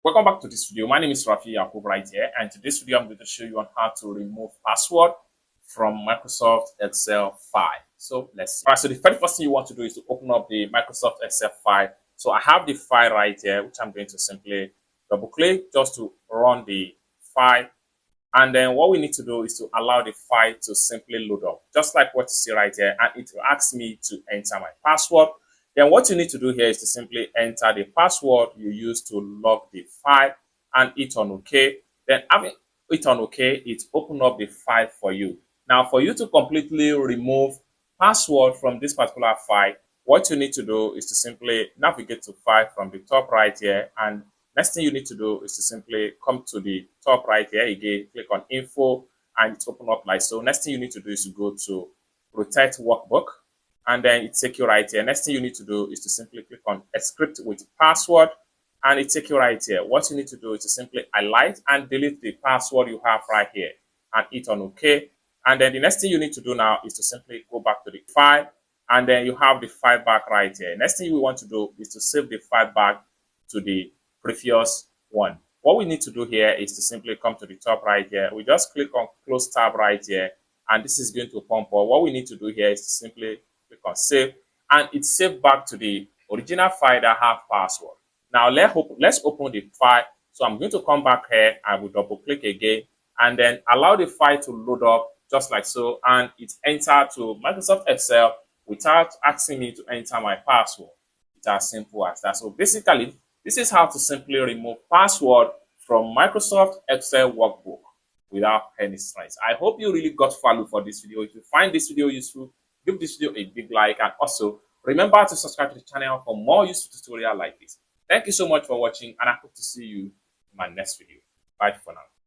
Welcome back to this video. My name is Rafi Yakub right here, and in this video I'm going to show you on how to remove password from Microsoft Excel file. So let's see. All right, so the very first thing you want to do is to open up the Microsoft Excel file. So I have the file right here, which I'm going to simply double click just to run the file. And then what we need to do is to allow the file to simply load up, just like what you see right here. And it will ask me to enter my password. Then what you need to do here is to simply enter the password you use to log the file and hit on OK. Then having hit on OK, it open up the file for you. Now, for you to completely remove password from this particular file, what you need to do is to simply navigate to file from the top right here, and next thing you need to do is to simply come to the top right here again, click on info, and it's open up like so. Next thing you need to do is to go to protect workbook, and then it take you right here. Next thing you need to do is to simply click on script with password, and it take you right here. What you need to do is to simply highlight and delete the password you have right here and hit on OK. And then the next thing you need to do now is to simply go back to the file, and then you have the file back right here. Next thing we want to do is to save the file back to the previous one. What we need to do here is to simply come to the top right here. We just click on close tab right here, and this is going to pump up. What we need to do here is to simply click on save, and it's saved back to the original file that have password. Now let's open the file. So I'm going to come back here, I will double click again, and then allow the file to load up just like so, and it's entered to Microsoft Excel without asking me to enter my password. It's as simple as that. So basically, this is how to simply remove password from Microsoft Excel workbook without any stress. I hope you really got value for this video. If you find this video useful, give this video a big like, and also remember to subscribe to the channel for more useful tutorials like this. Thank you so much for watching, and I hope to see you in my next video. Bye for now.